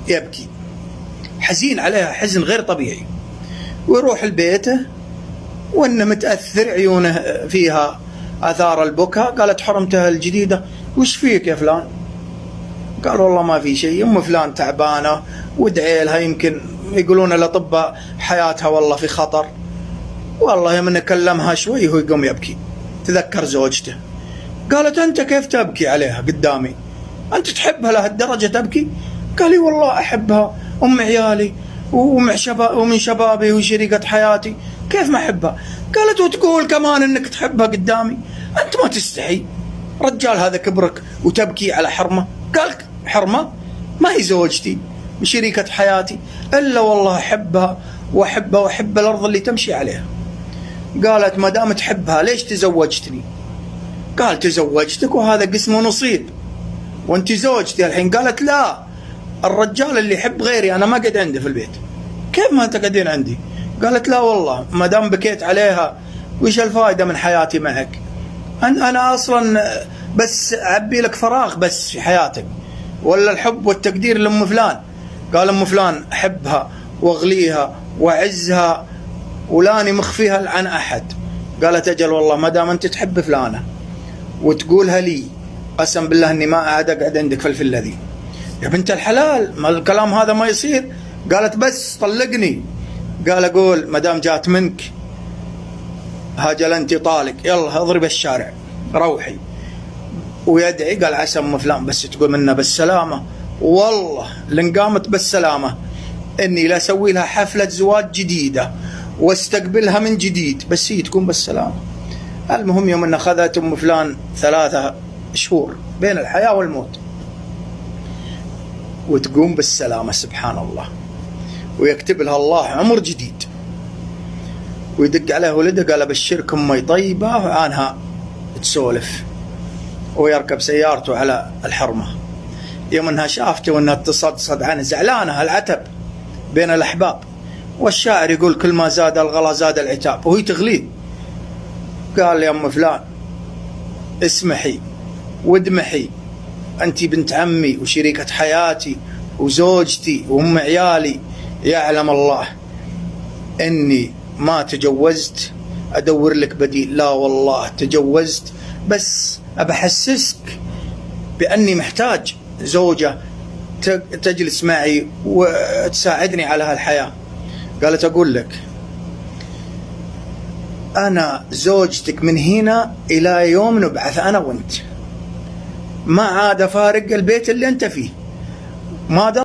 يبكي حزين عليها حزن غير طبيعي، ويروح لبيته وانه متأثر، عيونه فيها آثار البكاء. قالت حرمته الجديدة وش فيك يا فلان؟ قال والله ما في شيء، أم فلان تعبانة وادعي لها، يمكن يقولون الأطباء حياتها والله في خطر. والله من كلمها شوي هو يقوم يبكي، تذكر زوجته. قالت أنت كيف تبكي عليها قدامي؟ أنت تحبها لهالدرجة تبكي؟ قال لي والله أحبها، أم عيالي ومن شبابي وشريكة حياتي، كيف ما أحبها؟ قالت وتقول كمان أنك تحبها قدامي؟ أنت ما تستحي؟ رجال هذا كبرك وتبكي على حرمة؟ قال حرمة ما هي زوجتي وشريكة حياتي، إلا والله أحبها وأحب الأرض اللي تمشي عليها. قالت ما دام تحبها ليش تزوجتني؟ قال تزوجتك وهذا قسم ونصيب وانت زوجتي الحين. قالت لا، الرجال اللي يحب غيري أنا ما قد عندي في البيت. كيف ما أنت قاعدين عندي؟ قالت لا والله ما دام بكيت عليها وش الفائدة من حياتي معك؟ أنا أصلا بس أعبي لك فراغ بس في حياتك، ولا الحب والتقدير لأم فلان. قال أم فلان أحبها وأغليها وأعزها ولاني مخفيها عن أحد. قالت أجل والله ما دام أنت تحب فلانة وتقولها لي قسم بالله أني ما أعد أقعد عندك في الفلة ذي. يا بنت الحلال ما الكلام هذا ما يصير. قالت بس طلقني. قال أقول ما دام جات منك هاجل أنت طالق، يلا اضرب الشارع روحي. ويدعي قال عسى أم فلان بس تقول منا بالسلامة، والله لن قامت بالسلامة إني لا أسوي لها حفلة زواج جديدة واستقبلها من جديد بس هي تكون بالسلامة. المهم يوم أن أخذت أم فلان 3 شهور بين الحياة والموت وتقوم بالسلامة سبحان الله، ويكتب لها الله عمر جديد. ويدق عليها ولده قال أبشركم أمي طيبة عنها تسولف، ويركب سيارته على الحرمة. يوم أنها شافته وأنها تصد عنه زعلانة العتب بين الأحباب، والشاعر يقول كل ما زاد الغلا زاد العتاب، وهي تغليه. قال يا أم فلان اسمحي وادمحي، أنت بنت عمي وشريكة حياتي وزوجتي وأم عيالي، يعلم الله أني ما تجوزت أدور لك بديل، لا والله تجوزت بس أبحسسك بأني محتاج زوجة تجلس معي وتساعدني على هالحياة. قالت أقول لك أنا زوجتك من هنا إلى يوم نبعث أنا وأنت، ما عاد فارق البيت اللي أنت فيه ما